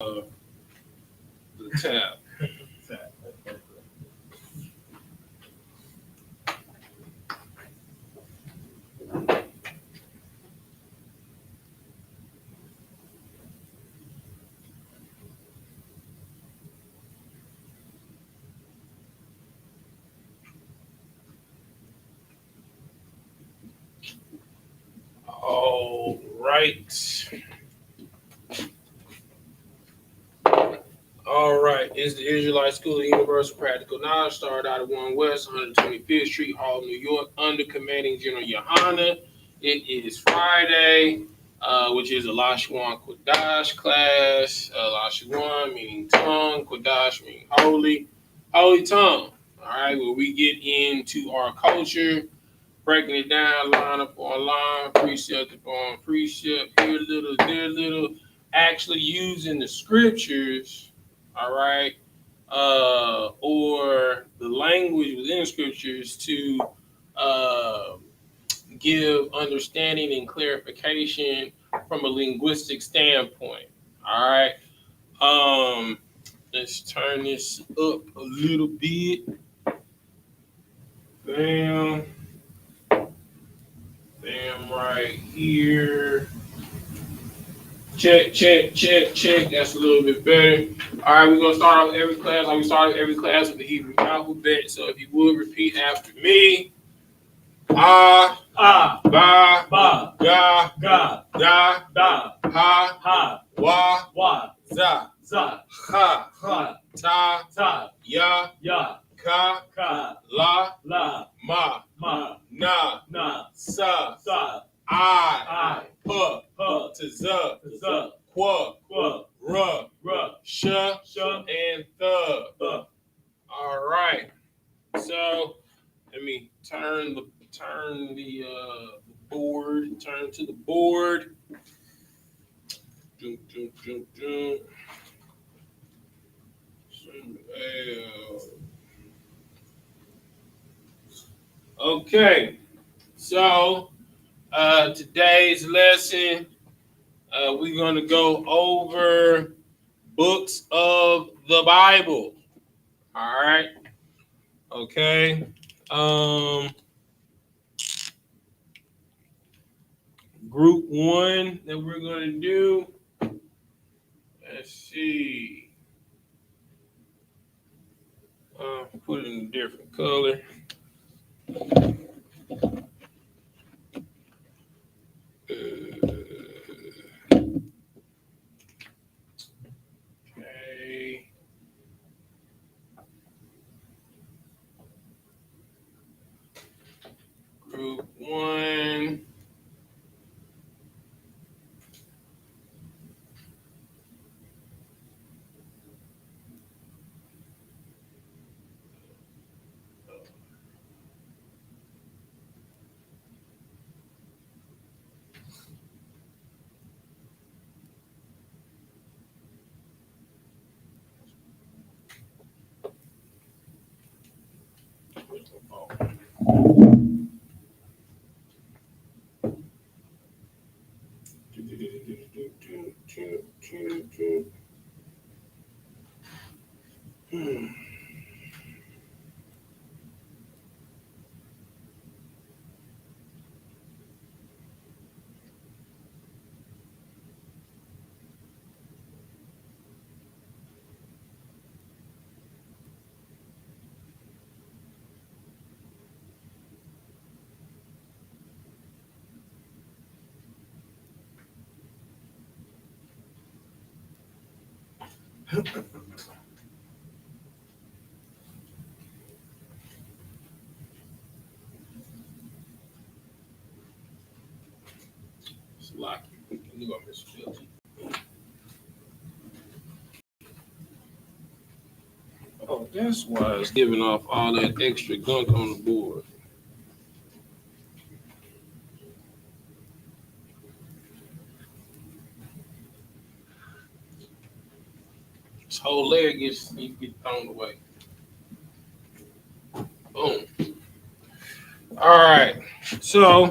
the tab. All right. All right. It's the Israelite School of Universal Practical Knowledge. Started out at 1 West, 125th Street, Hall, New York, under commanding General YAHANNA. It is Friday, which is a Lashawan Qadash class. Lashawan meaning tongue, Qadash meaning holy, holy tongue. All right, where we get into our culture, breaking it down line upon line, precept upon precept, here a little, there a little, actually using the scriptures, all right, or the language within the scriptures to give understanding and clarification from a linguistic standpoint. All right. Let's turn this up a little bit. Bam. Bam right here. Check, check, check, check. That's a little bit better. All right, we're going to start off every class like we started every class with the Hebrew alphabet. So if you would repeat after me. Ba, ba, ga, ga, da, da, ha, wa, za, za, ha, ta, ya, ka, la, ma, na, sa, I, P, z, qua, r, sh, and th. All right. So let me turn the board. Turn to the board. Okay. So today's lesson, we're going to go over books of the Bible. All right. Okay. Group 1 that we're going to do. Let's see. Put it in a different color. Okay. Group 1. It's lucky. I knew I misspelled it. Oh, that's why it's giving off all that extra gunk on the board. This whole layer needs to get thrown away. Boom. All right. So,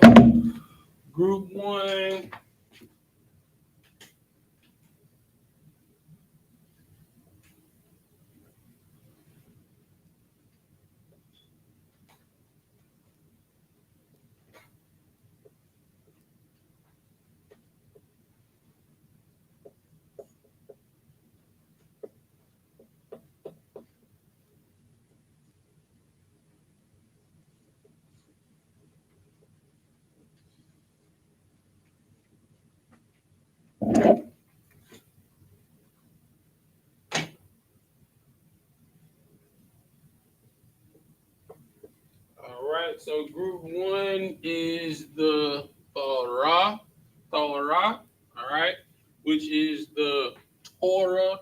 group 1. right. So group one is the Torah. Torah. All right. Which is the Torah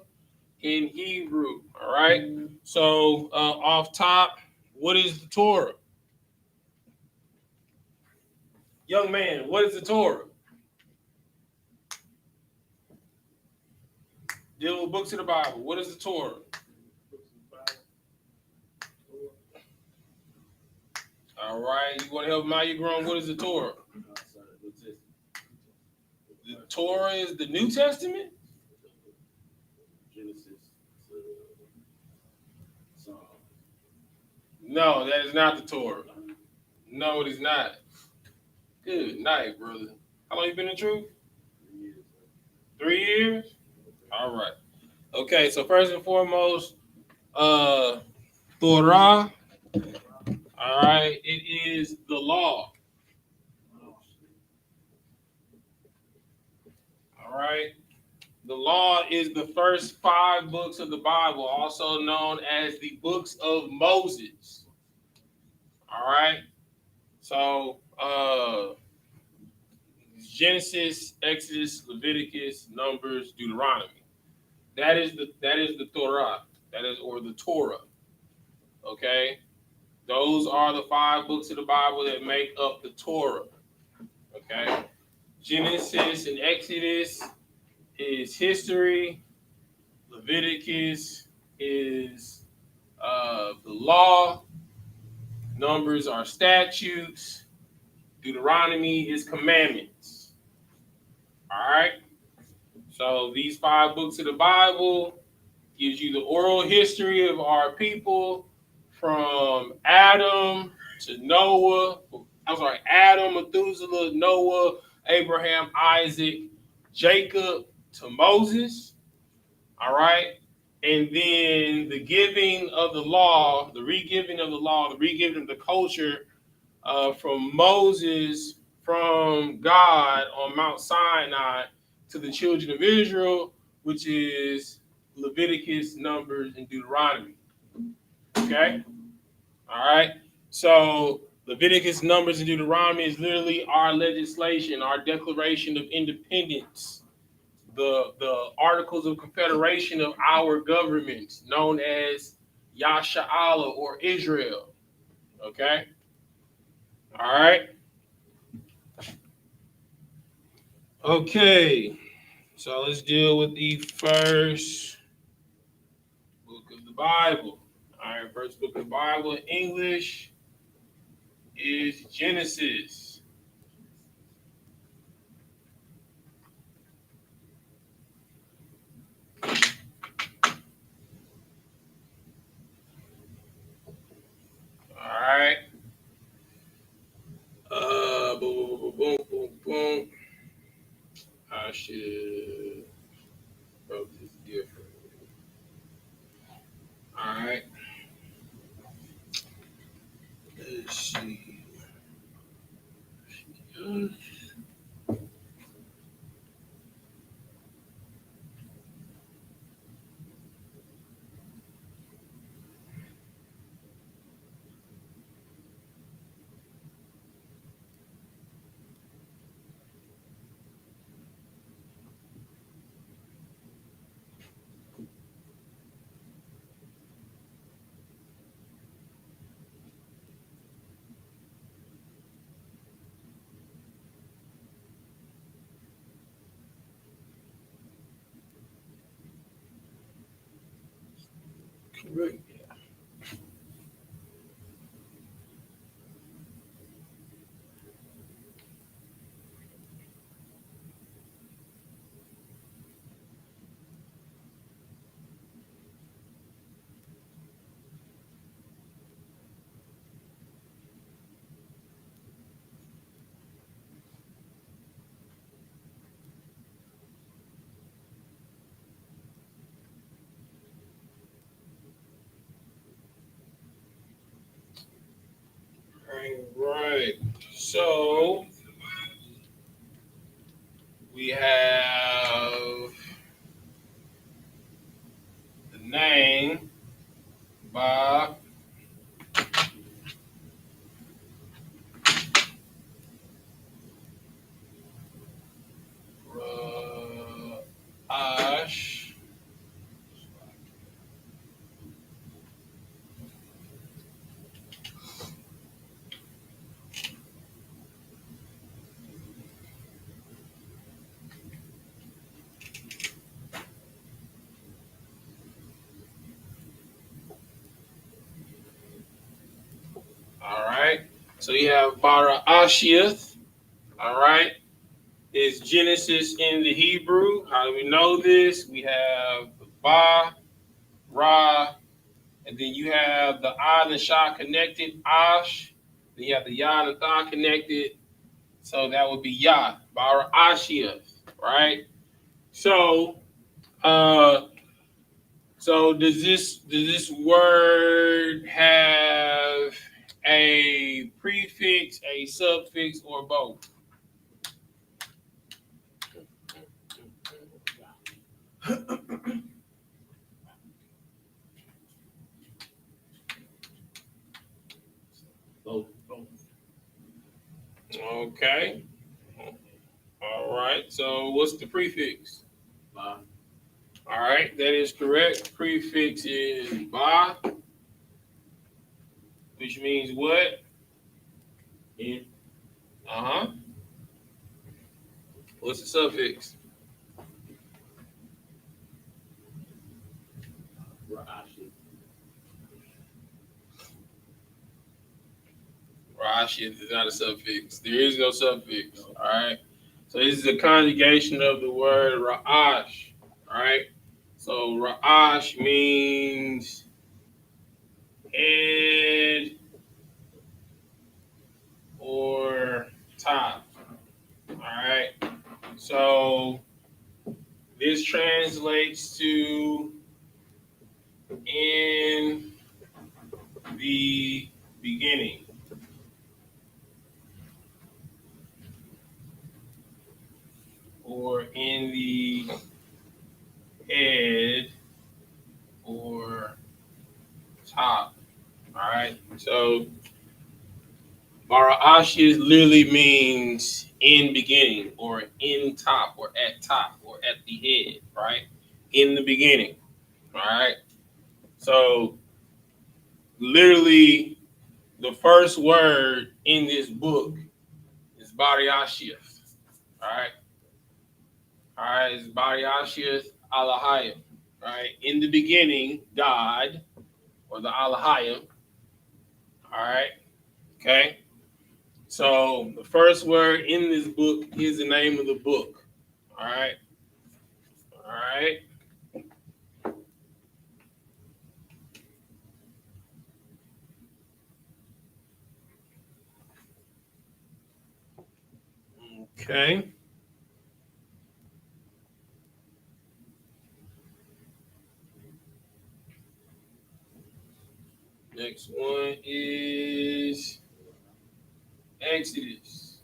in Hebrew. All right. So off top, what is the Torah? Young man, what is the Torah? Deal with books of the Bible. What is the Torah? All right. You want to help him out? You're grown. What is the Torah? The Torah is the New Testament? Genesis to Psalm. No, that is not the Torah. No, it is not. Good night, brother. How long you been in truth? 3 years. 3 years? All right. Okay, so first and foremost, Torah. All right, it is the law. All right. The law is the first 5 books of the Bible, also known as the books of Moses. All right. So Genesis, Exodus, Leviticus, Numbers, Deuteronomy. That is the Torah. That is or the Torah. Okay. Those are the 5 books of the Bible that make up the Torah. Okay. Genesis and Exodus is history. Leviticus is the law. Numbers are statutes. Deuteronomy is commandments. All right. So these 5 books of the Bible gives you the oral history of our people from Adam to Noah. I'm sorry, Adam, Methuselah, Noah, Abraham, Isaac, Jacob to Moses. All right. And then the giving of the law, the regiving of the law, the regiving of the culture from Moses, from God on Mount Sinai to the children of Israel, which is Leviticus, Numbers, and Deuteronomy. Okay? All right? So Leviticus, Numbers, and Deuteronomy is literally our legislation, our Declaration of Independence, the Articles of Confederation of our government, known as Yashala or Israel. Okay? All right? Okay. So let's deal with the first book of the Bible. All right, first book of the Bible in English is Genesis. All right. Boom, boom, boom, boom, boom. I should wrote this different. All right. Let's see. Correct. All right. So we have the name by So you have bara ashiyah. All right. Is Genesis in the Hebrew. How do we know this? We have ba, ra, and then you have the ah and the sha connected, ash. Then you have the ya and the tha connected. So that would be ya, bara ashiyah, right? So so does this word have a prefix, a suffix, or both? Both. Okay. All right. So what's the prefix? Ba. All right, that is correct. Prefix is ba, which means what? In. Uh-huh. What's the suffix? Rashi. Rashi is not a suffix. There is no suffix. All right. So this is a conjugation of the word ra'ash. All right. So ra'ash means head or top. All right. So this translates to in the beginning, or in the head, or top. All right. So Bara'ashi literally means in beginning, or in top, or at the head. Right. In the beginning. All right. So literally, the first word in this book is Bara'ashi. All right. All right. It's Bara'ashi Alahayim. All right. In the beginning, God, or the Alahayim. All right. Okay. So the first word in this book is the name of the book. All right. All right. Okay. Next one is Exodus.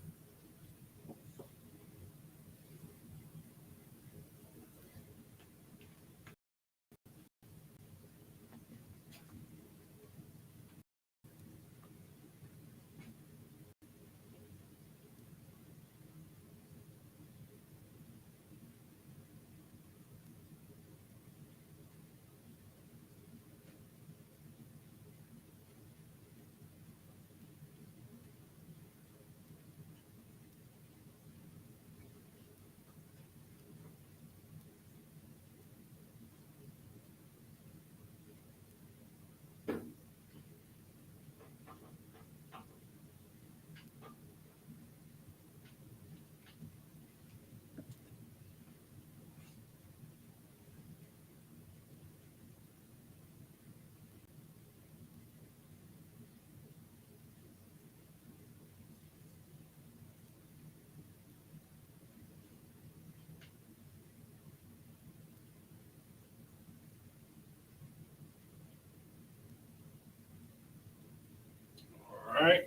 All right.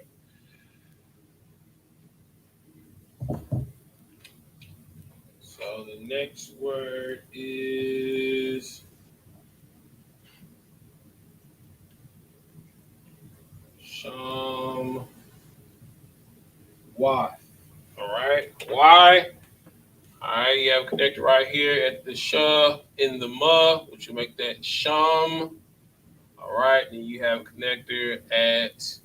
So the next word is Sham Y. All right. Why? All right. You have connected right here at the Sha in the Ma, which will make that Sham. All right. And you have a connector at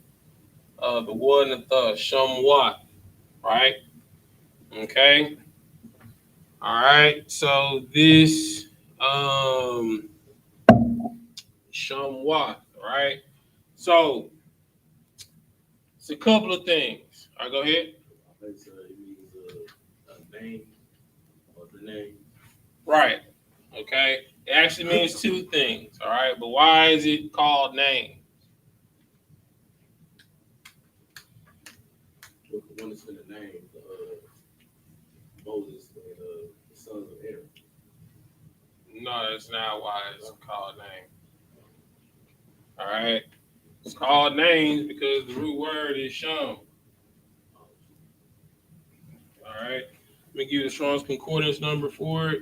the one and the Sham Y. Right. Okay. All right. So this Shamwa, right? So It's a couple of things. All right, go ahead. I think it means a name or the name. Right. Okay. It actually means two things. All right. But why is it called name? One is in the name, Moses and the sons of Aaron. No, that's not why it's called name. All right. It's called names because the root word is shum. All right. Let me give you the Strong's Concordance number for it.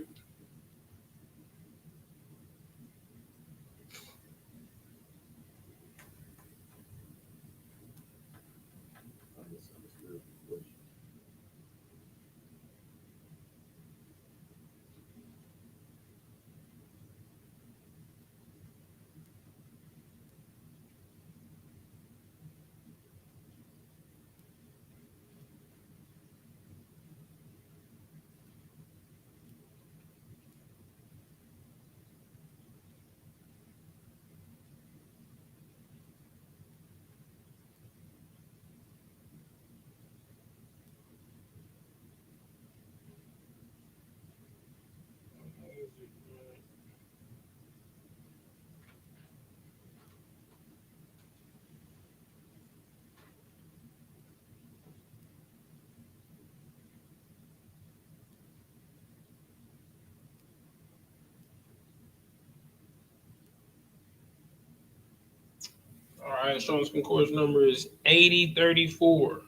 All right. Strong's Concordance number is 8034.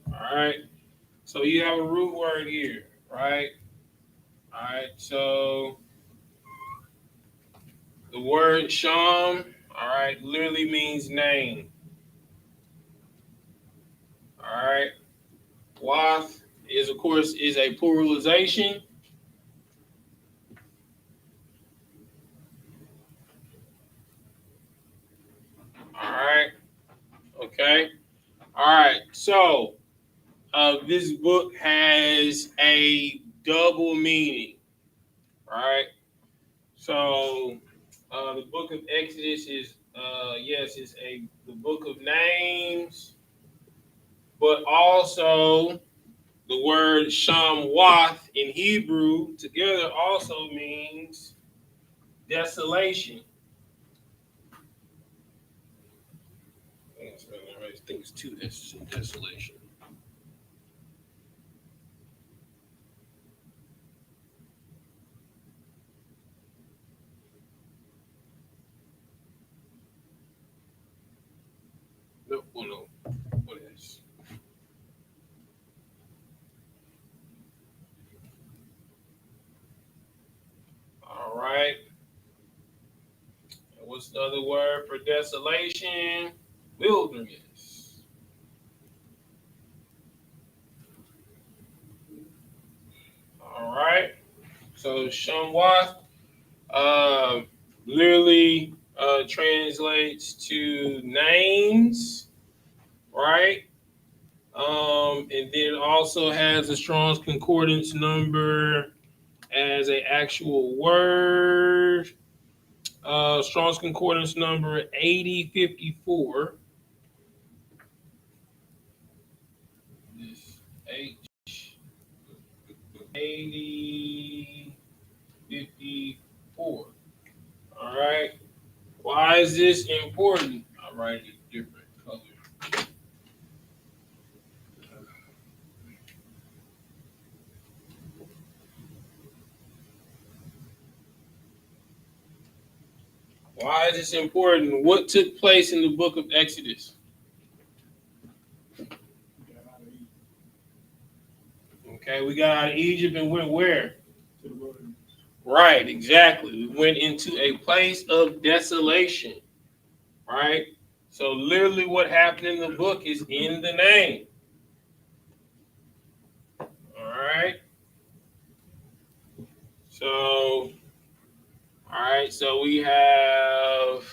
All right. So you have a root word here, right? All right. So the word sham, all right, literally means name. All right. Wath is, of course, is a pluralization. All right. Okay. All right. So this book has a double meaning. All right. So the book of Exodus is yes, it's the book of names, but also the word shamwath in Hebrew together also means desolation. I think it's two desolation. No, well, no. What is? All right. And what's the other word for desolation? Wilderness. All right. So Shamwath uh, literally translates to names, right? And then also has a Strong's Concordance number as an actual word. Strong's Concordance number 8054. This H 8054. All right. Why is this important? I'll write it different color. Why is this important? What took place in the book of Exodus? Okay, we got out of Egypt and went where? To the wilderness. Right, exactly. We went into a place of desolation. Right? So literally what happened in the book is in the name. All right. So, so we have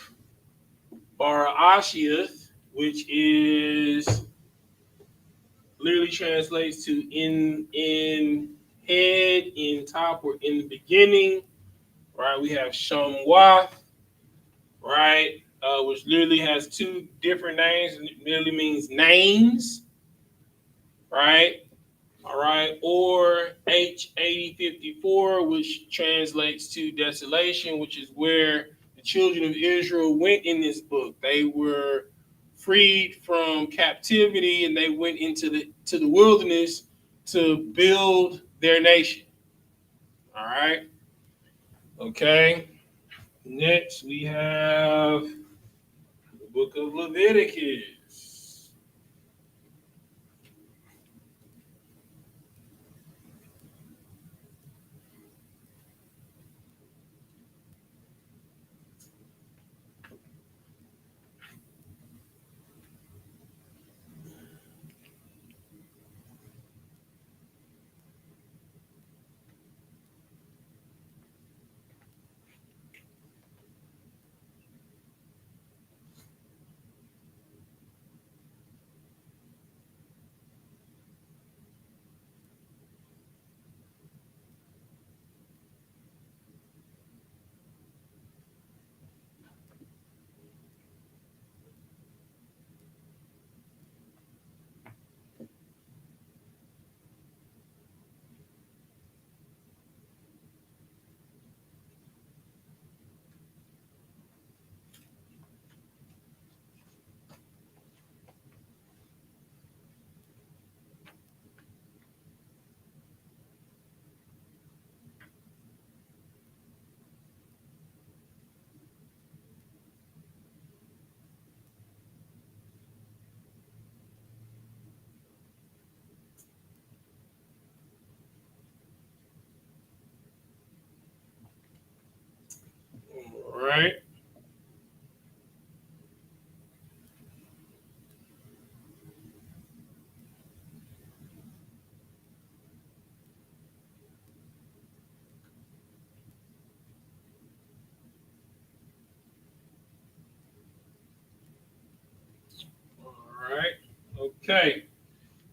Barashiath, which is literally translates to in head, in top, or in the beginning. Right. We have Shamwath. Right. which literally has two different names. It literally means names, right? All right. Or H8054, which translates to desolation, which is where the children of Israel went in this book. They were freed from captivity and they went into the wilderness to build their nation. All right. Okay. Next, we have the book of Leviticus. All right. All right. Okay.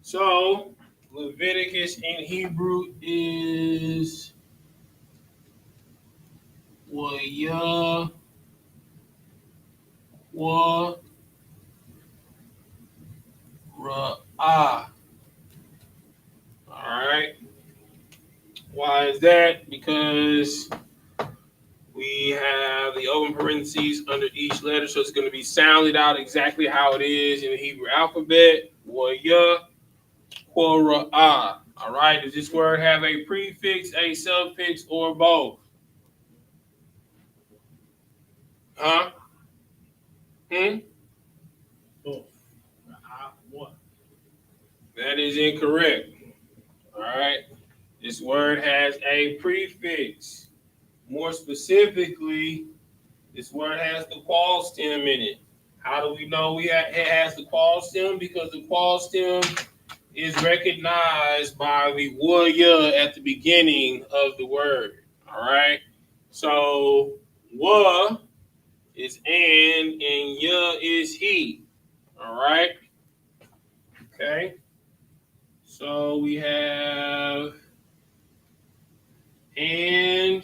So Leviticus in Hebrew is Wayah Wa Ra'ah. All right. Why is that? Because we have the open parentheses under each letter, so it's going to be sounded out exactly how it is in the Hebrew alphabet. Wayah Ra'ah. All right. Does this word have a prefix, a suffix, or both? Huh? Hmm? Both. One. That is incorrect. All right. This word has a prefix. More specifically, this word has the qual stem in it. How do we know it has the qual stem? Because the qual stem is recognized by the wa at the beginning of the word. All right. So wa is and ya is he. All right. Okay. So we have and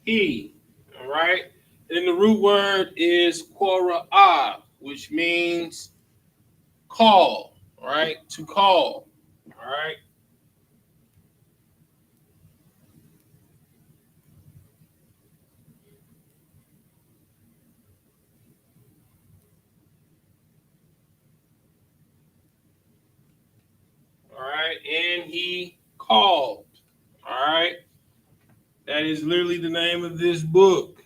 he. All right. And the root word is kora'ah, which means call. All right. To call. All right. All right. And he called. All right. That is literally the name of this book.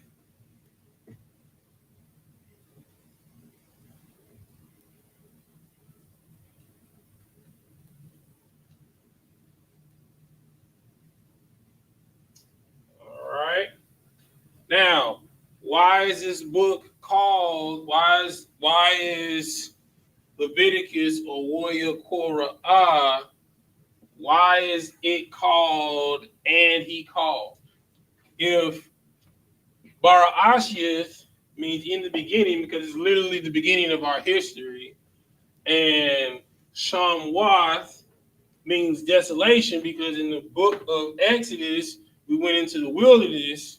All right. Now, why is this book called? Why is Leviticus or Warrior Korah? Why is it called and he called? If Barashith means in the beginning, because it's literally the beginning of our history, and Shamwath means desolation, because in the book of Exodus, we went into the wilderness.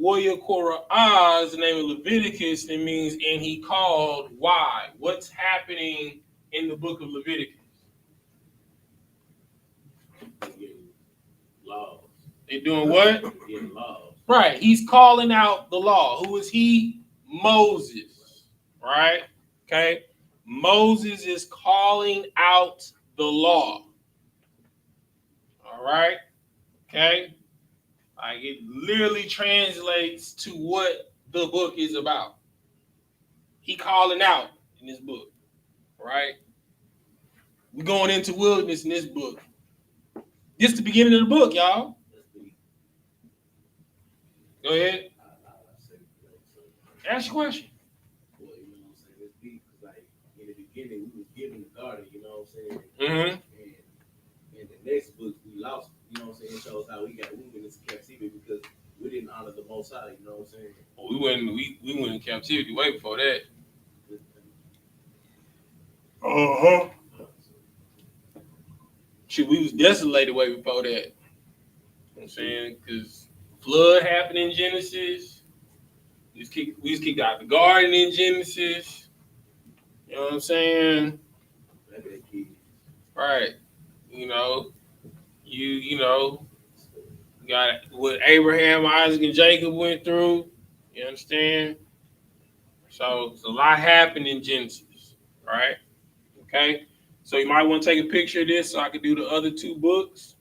Warrior Korah is the name of Leviticus. It means, and he called. Why? What's happening in the book of Leviticus? Laws. They're doing what? Getting laws. Right. He's calling out the law. Who is he? Moses. Right? Okay. Moses is calling out the law. All right. Okay. Like it literally translates to what the book is about. He calling out in this book. Right? We're going into wilderness in this book. This is the beginning of the book, y'all. Go ahead. Ask your question. Well, you know what I'm saying? It's deep because, like, in the beginning, we was given the garden, you know what I'm saying? Mm-hmm. And in the next book, we lost, you know what I'm saying? It shows how we got moved into captivity because we didn't honor the Most High, you know what I'm saying? Well, we went in captivity way before that. Uh-huh. Shit, we was desolated way before that. You know what I'm saying? Because flood happened in Genesis. We was kicked out the garden in Genesis. You know what I'm saying? Right. You know, you know, got what Abraham, Isaac, and Jacob went through. You understand? So a lot happened in Genesis, right? Okay. So you might want to take a picture of this so I can do the other two books.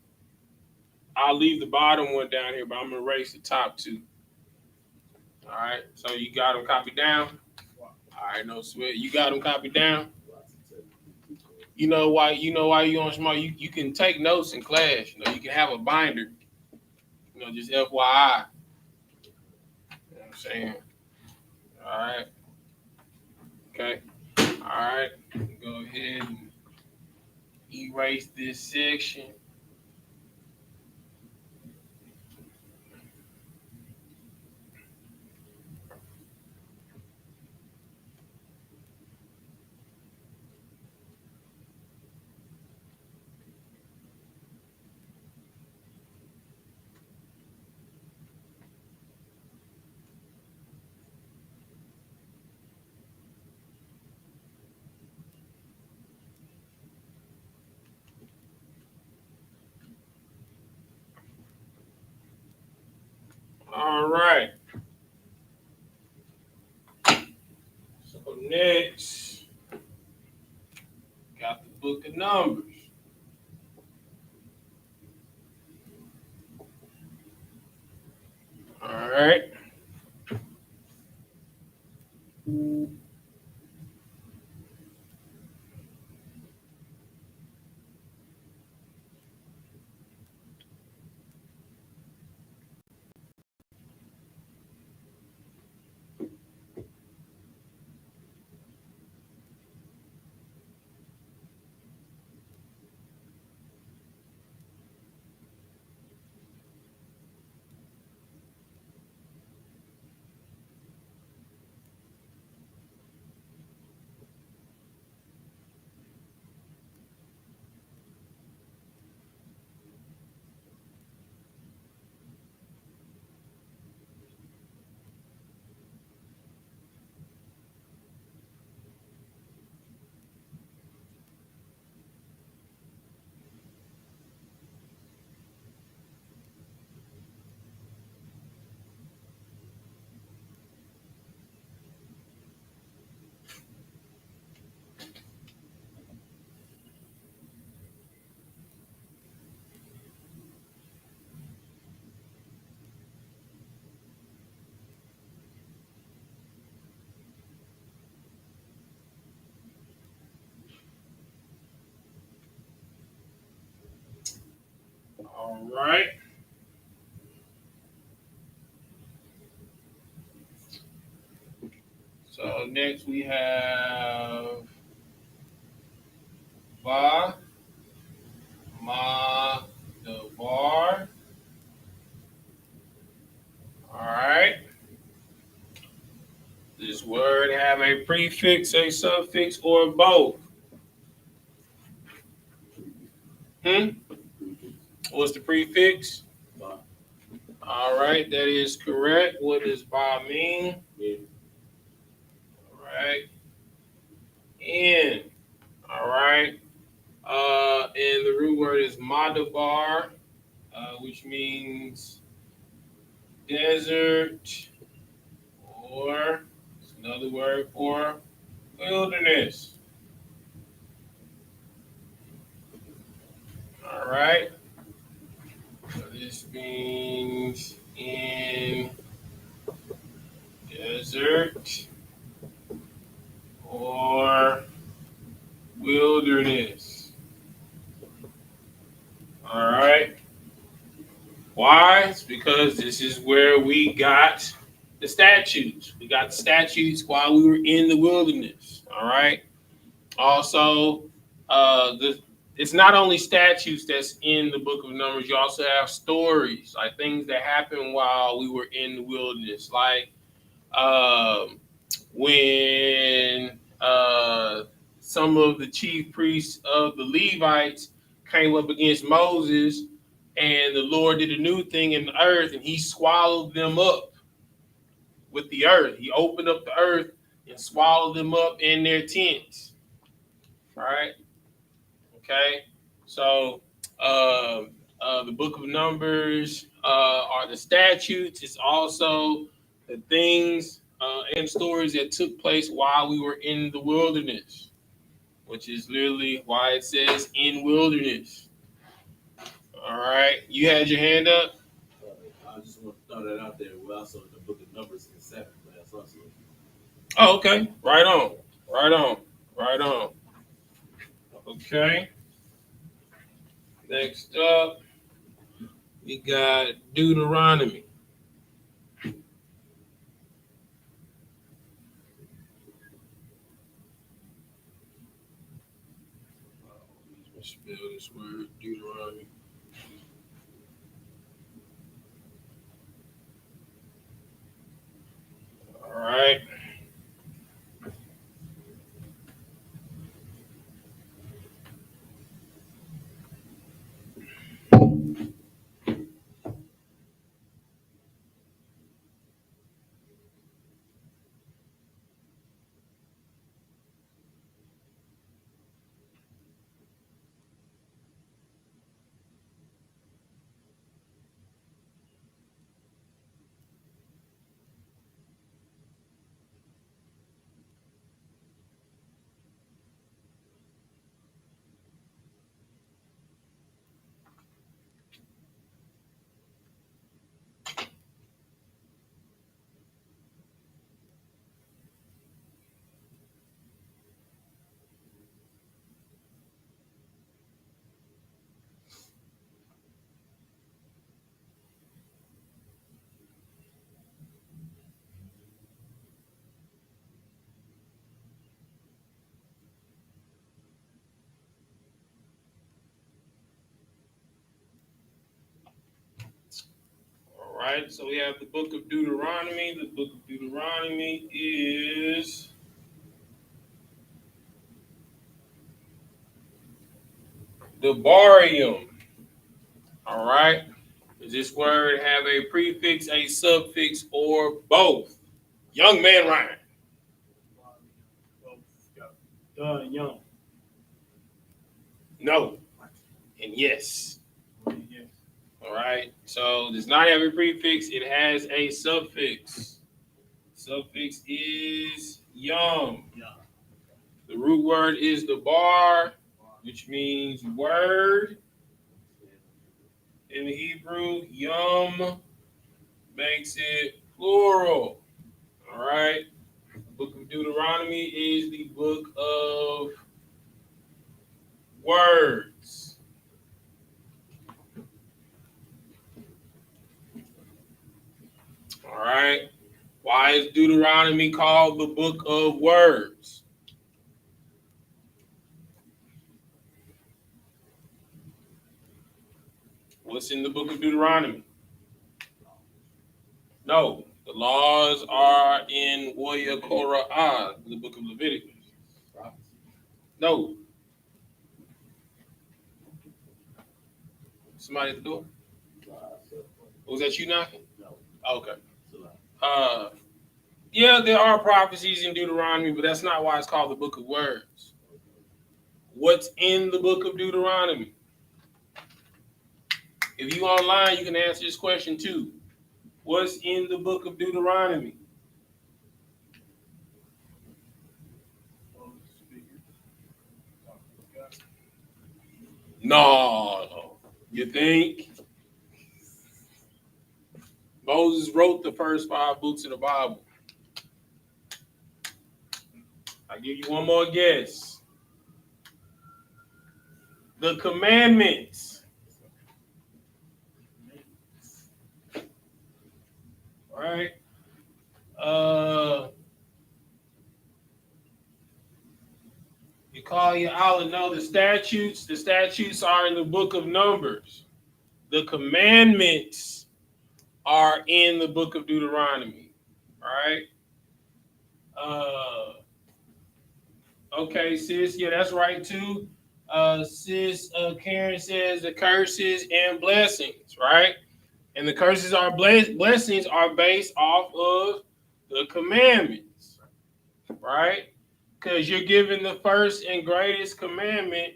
I'll leave the bottom one down here, but I'm gonna erase the top two. All right. So you got them copied down. All right, no sweat. You got them copied down. You know why you on smart. You can take notes in class. You know, you can have a binder. You know, just FYI. You know what I'm saying? All right. Okay. All right. Go ahead and erase this section. All right. So next, got the book of Numbers. All right. All right. So next we have Ba Ma Devar. All right. This word have a prefix, a suffix, or both. What's the prefix? All All right, that is correct. What does ba mean? Men. All right. In. All right. And the root word is madabar, which means desert, or it's another word for wilderness. All right. So this means in desert or wilderness. All right. Why? It's because this is where we got the statutes. We got the statutes while we were in the wilderness. All right. Also, it's not only statutes that's in the book of Numbers. You also have stories, like things that happened while we were in the wilderness, like when some of the chief priests of the Levites came up against Moses, and the Lord did a new thing in the earth, and he swallowed them up with the earth. He opened up the earth and swallowed them up in their tents. All right. Okay. So the book of Numbers are the statutes. It's also the things and stories that took place while we were in the wilderness, which is literally why it says in wilderness. All right. You had your hand up? I just want to throw that out there. We're also in the book of Numbers in 7, but that's also. Oh, okay. Right on. Right on. Right on. Okay. Next up, we got Deuteronomy. Spell this word, Deuteronomy. All right. All right. So we have the book of Deuteronomy. The book of Deuteronomy is the Barium. All right. Does this word have a prefix, a suffix, or both? Young man Ryan. Young. No. And yes. Yes. All right. So it does not have a prefix. It has a suffix. Suffix is young. Yeah. The root word is the bar, which means word. In the Hebrew, yum makes it plural. All right. The book of Deuteronomy is the book of words. All right. Why is Deuteronomy called the book of words? What's in the book of Deuteronomy? No, the laws are in YAHANNA, the book of Leviticus. No. Somebody at the door? Was that you knocking? Okay. Shalom. Yeah, there are prophecies in Deuteronomy, but that's not why it's called the Book of Words. What's in the Book of Deuteronomy? If you online, you can answer this question too. What's in the Book of Deuteronomy? No. You think? Moses wrote the first 5 books of the Bible. I'll give you one more guess. The commandments. Right? You call your Allah. No, the statutes. The statutes are in the book of Numbers. The commandments are in the book of Deuteronomy. All right. Okay, sis. Yeah, that's right too. Sis Karen says the curses and blessings, right? And the curses are blessings are based off of the commandments, right? Because you're given the first and greatest commandment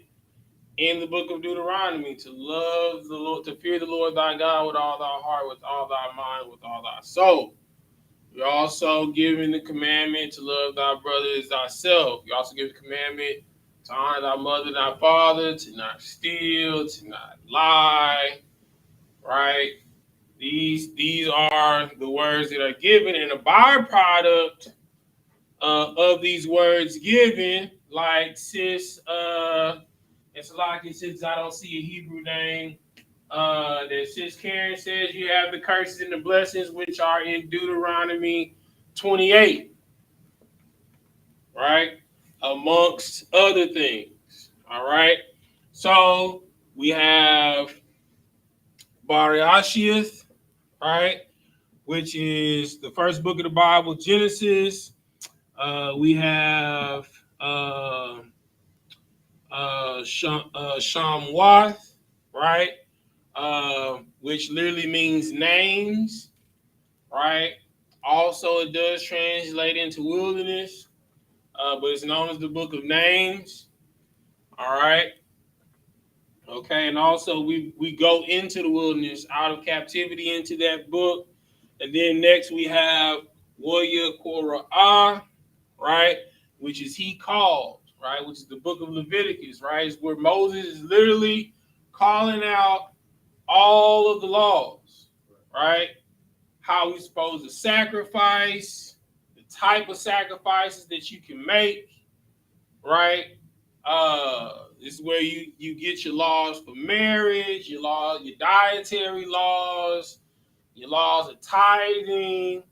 in the book of Deuteronomy to love the Lord, to fear the Lord thy God with all thy heart, with all thy mind, with all thy soul. You're also given the commandment to love thy brother as thyself. You also give the commandment to honor thy mother, thy father, to not steal, to not lie, right? These are the words that are given, and a byproduct of these words given, like sis, it's like it says I don't see a Hebrew name. That sis Karen says you have the curses and the blessings which are in Deuteronomy 28, right? Amongst other things. All right. So we have Bariashith, right? Which is the first book of the Bible, Genesis. We have Shamwath, right? Which literally means names, right? Also, it does translate into wilderness, but it's known as the book of names, all right? Okay, and also we go into the wilderness out of captivity into that book. And then next we have Warrior Korah, right? Which is he called, right? Which is the book of Leviticus, right? It's where Moses is literally calling out all of the laws, right? How we're supposed to sacrifice, the type of sacrifices that you can make, right? This is where you get your laws for marriage, your dietary laws, your laws of tithing,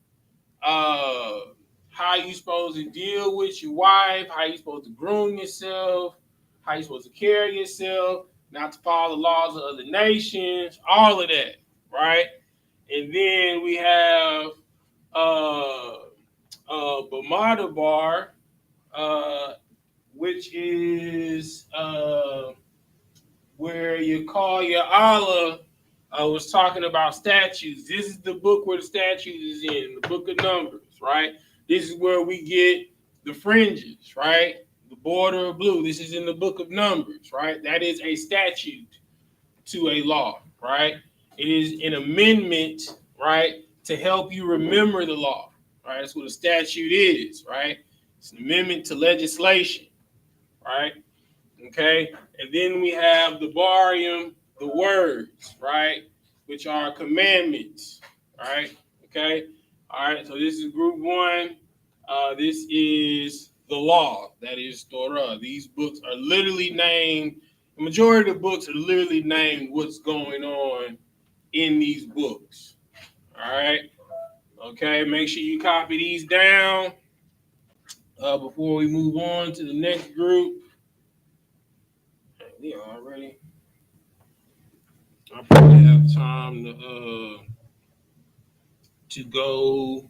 how you supposed to deal with your wife, how you supposed to groom yourself, how you supposed to carry yourself, not to follow the laws of other nations, all of that, right? And then we have Bamadabar, which is where you call your Allah was talking about statues. This is the book where the statutes is in, the book of Numbers, right? This is where we get the fringes, right? The border of blue. This is in the book of Numbers, right? That is a statute to a law, right? It is an amendment, right, to help you remember the law, right? That's what a statute is, right? It's an amendment to legislation, right? Okay, and then we have the barium, the words, right, which are commandments, right? Okay, all right. So this is group one. This is the law, that is Torah. These books are literally named. The majority of the books are literally named what's going on in these books. All right. Okay. Make sure you copy these down before we move on to the next group. We already. I probably have time to go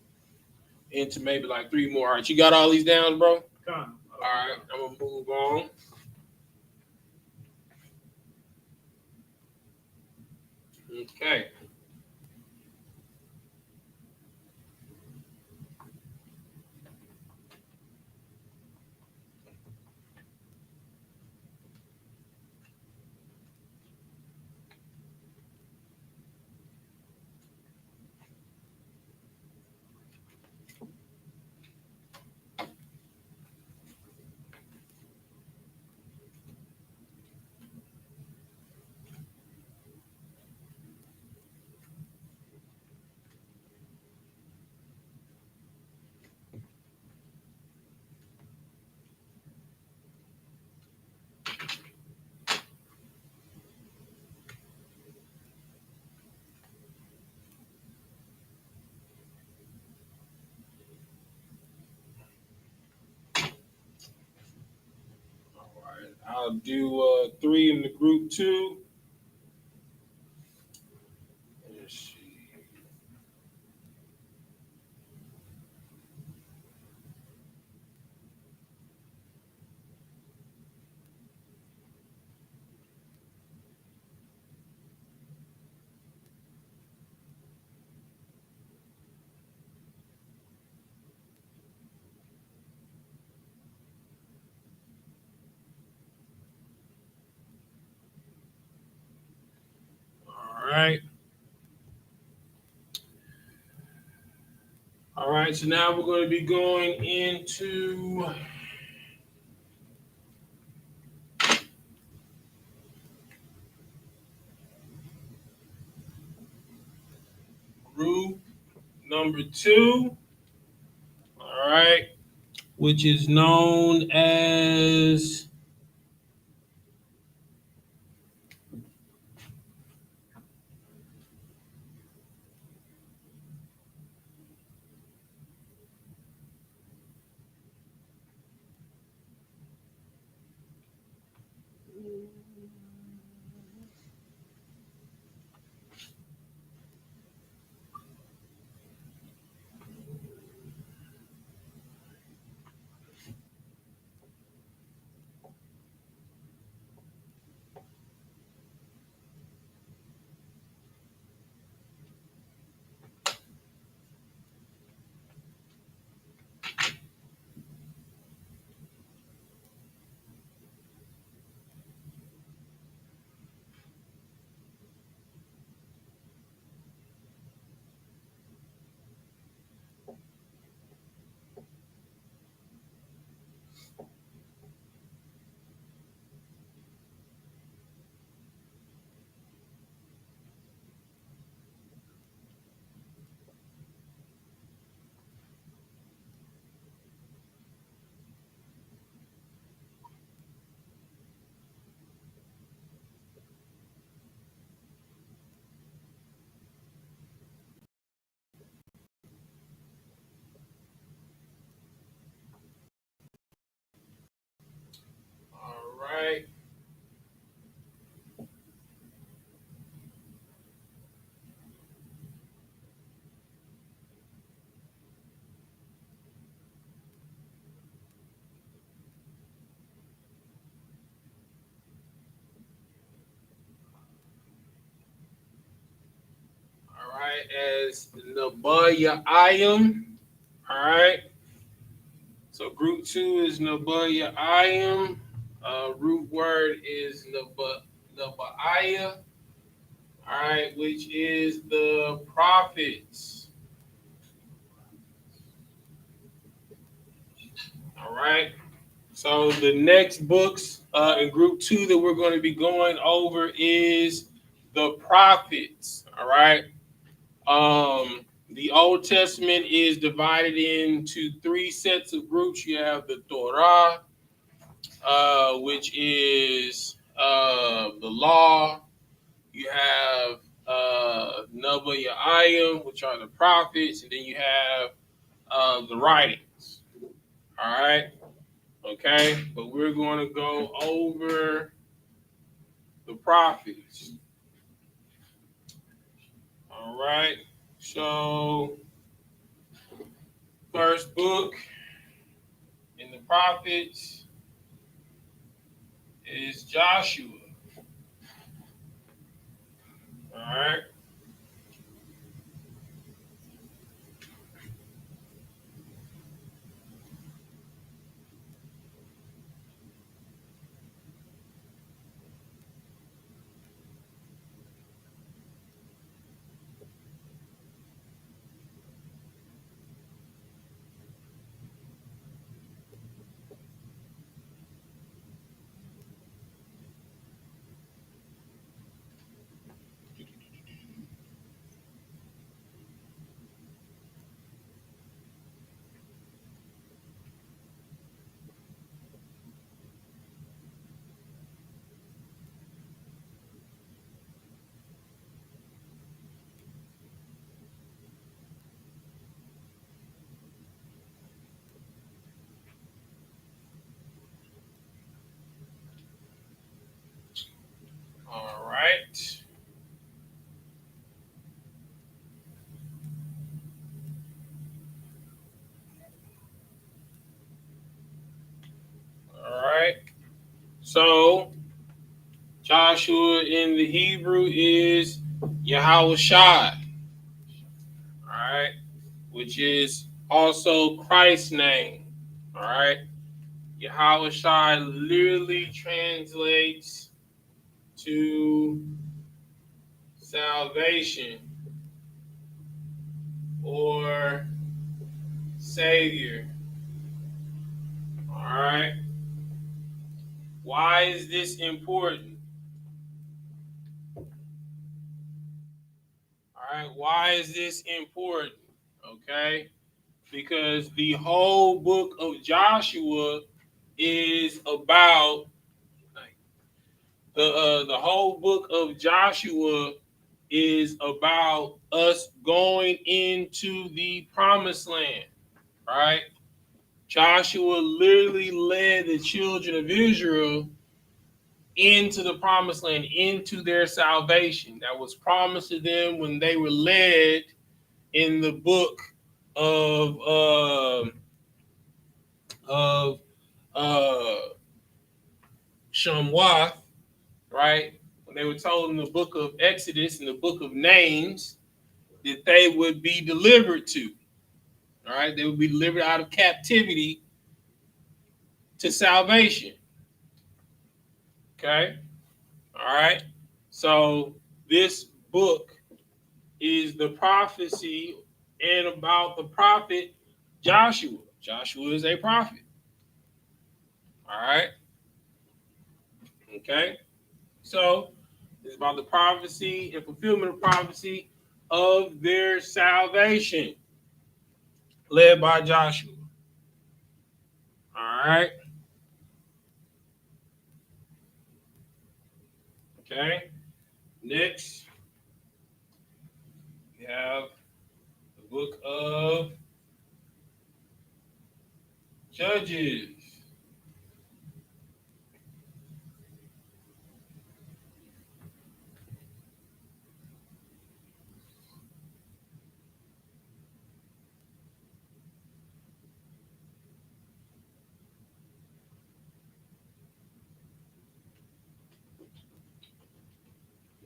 into maybe like 3 more. All right, you got all these down, bro? All right, I'm gonna move on. Okay. I'll do 3 in the group 2. Let's see. All right. All right, so now we're going to be going into group number 2. All right, which is known as all right. All right, as Nabayayim. All right. So group 2 is Nabayayim. Root word is Nabayah. All right, which is the prophets. All right. So the next books in group 2 that we're going to be going over is the prophets. All right. The Old Testament is divided into 3 sets of groups. You have the Torah, which is the law. You have Nabayayim, which are the prophets, and then you have the writings. All right. Okay. But we're going to go over the prophets. All right. So, first book in the prophets is Joshua. All right. Joshua in the Hebrew is Yahawashi, all right, which is also Christ's name, all right. Yahawashi literally translates to salvation or Savior, all right. Why is this important? All right, why is this important? Okay, because the whole book of Joshua is about the whole book of Joshua is about us going into the promised land, right? Joshua literally led the children of Israel into the promised land, into their salvation that was promised to them when they were led in the book of of uh, Shamwath, right? When they were told in the book of Exodus and the book of Names that they would be delivered to, all right? They would be delivered out of captivity to salvation, okay? All right? So this book is the prophecy and about the prophet Joshua. Joshua is a prophet, all right? Okay? So it's about the prophecy and fulfillment of prophecy of their salvation, led by Joshua. All right. Okay. Next, we have the book of Judges.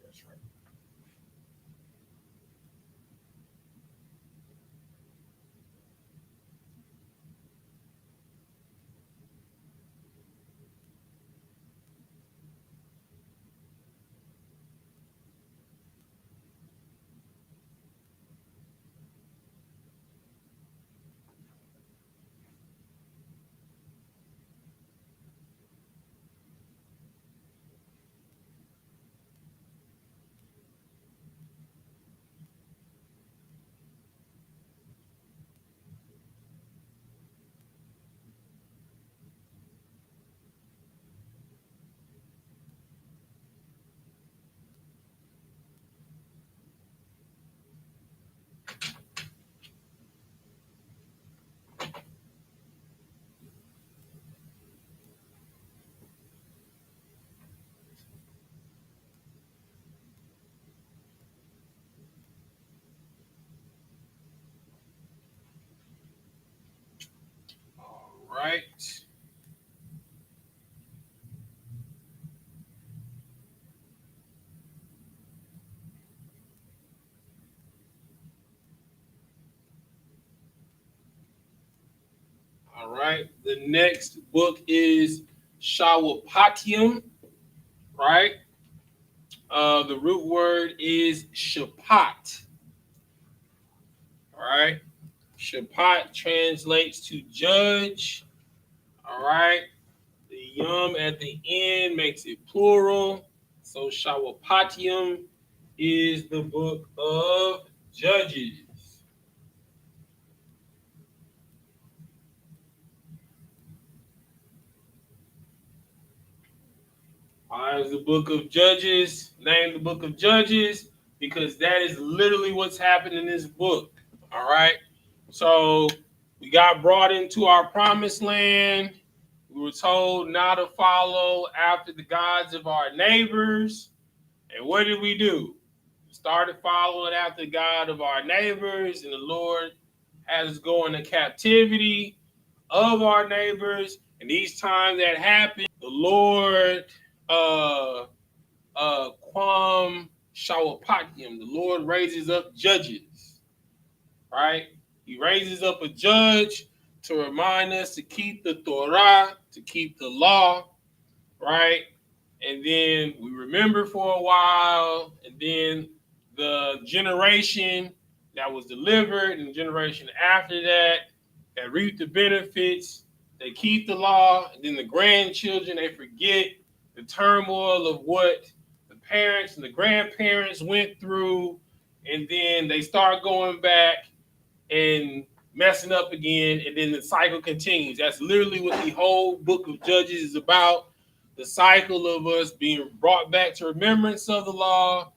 That's right. All right. All right. The next book is Shawapatium, right? The root word is shapat. All right. Shapat translates to judge. All right. The yum at the end makes it plural. So Shawapatium is the book of Judges. Why is the book of Judges named the book of Judges? Because that is literally what's happened in this book. All right. So we got brought into our promised land. We were told not to follow after the gods of our neighbors. And what did we do? We started following after the God of our neighbors, and the Lord had us go into captivity of our neighbors. And each time that happened, the Lord Quam Shawapakim. The Lord raises up judges, right? He raises up a judge to remind us to keep the Torah, to keep the law, right? And then we remember for a while, and then the generation that was delivered and the generation after that reap the benefits, they keep the law, and then the grandchildren, they forget the turmoil of what the parents and the grandparents went through, and then they start going back and messing up again, and then the cycle continues. That's literally what the whole book of Judges is about. The cycle of us being brought back to remembrance of the law,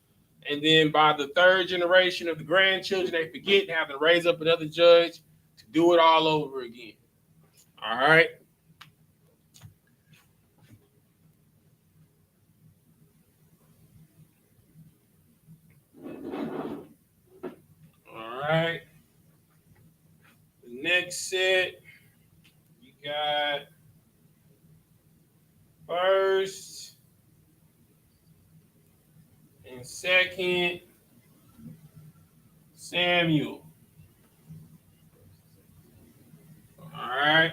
and then by the third generation of the grandchildren, they forget and have to raise up another judge to do it all over again. All right. All right. The next set, you got first and second Samuel. All right.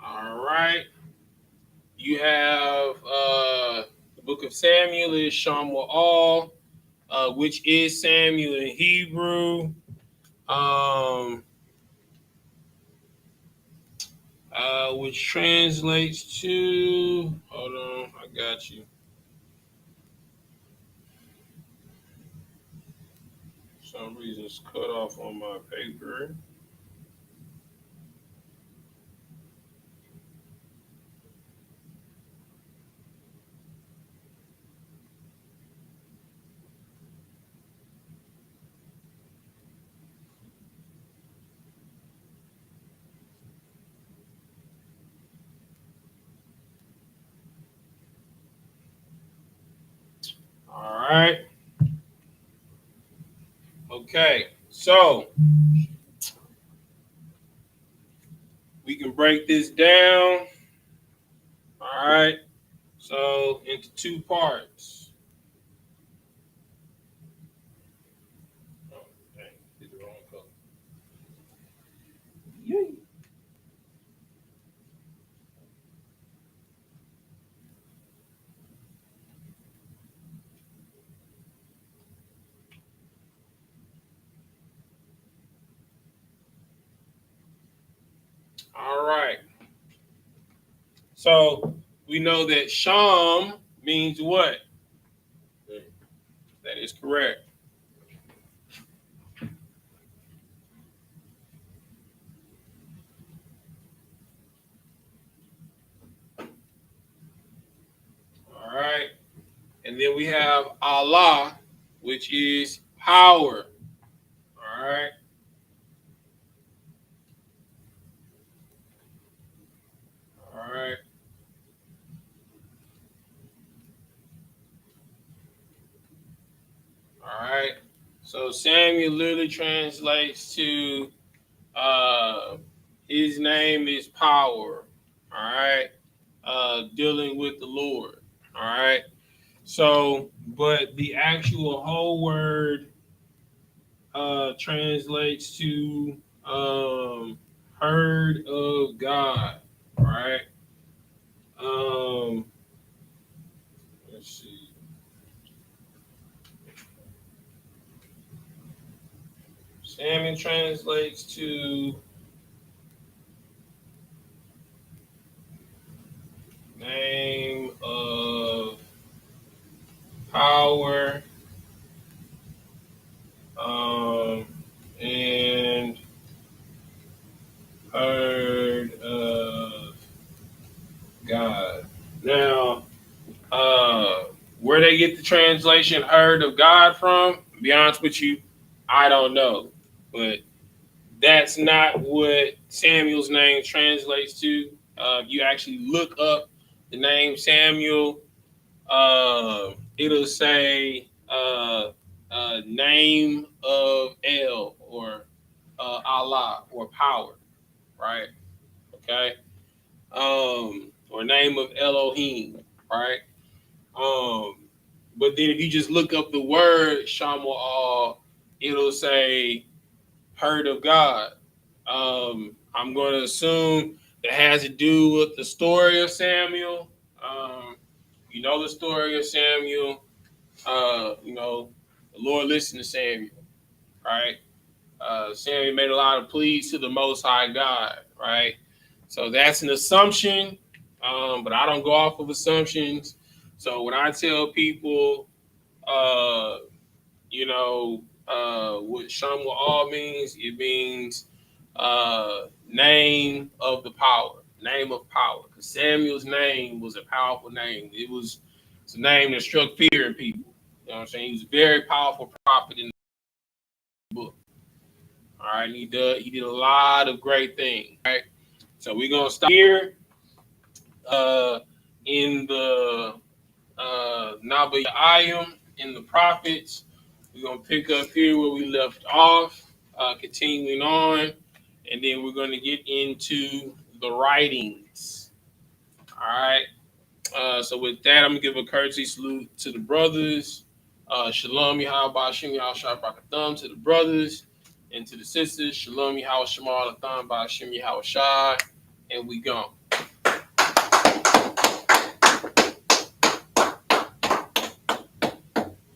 All right. You have the book of Samuel is Shamuel, which is Samuel in Hebrew. Which translates to, hold on, I got you. For some reason it's cut off on my paper. All right. Okay. So we can break this down. All right. So into two parts. Oh, dang, did the wrong color. Yay. All right. So we know that Sham means what? That is correct. All right. And then we have Allah, which is power. All right. All right. All right. So Samuel literally translates to His name is Power. All right. Dealing with the Lord. All right. So, but the actual whole word translates to heard of God. All right. Um, let's see. Salmon translates to name of power, um, and heard of God. Now, where they get the translation "heard of God" from? To be honest with you, I don't know, but that's not what Samuel's name translates to. You actually look up the name Samuel, it'll say name of El or Allah or power, right? Okay. Or name of Elohim, right? Um, but then if you just look up the word Shamuel, it'll say heard of God. I'm going to assume that has to do with the story of Samuel. Um, you know the story of Samuel. The Lord listened to Samuel, right? Samuel made a lot of pleas to the Most High God, right? So that's an assumption, but I don't go off of assumptions. So when I tell people, uh, what Shamuel all means, it means name of the power, name of power. Because Samuel's name was a powerful name. It's a name that struck fear in people. You know what I'm saying? He was a very powerful prophet in the book. All right, and he did a lot of great things. Right, so we're gonna stop here in the Nabayayim in the prophets. We're gonna pick up here where we left off, continuing on, and then we're gonna get into the writings. All right. So with that, I'm gonna give a courtesy salute to the brothers. Shalom Yahweh Ba'Shem Yahweh Shai Barakatham to the brothers and to the sisters. Shalom Yahweh Shemar Latham Ba'Shem Yahweh Shai. And we gone.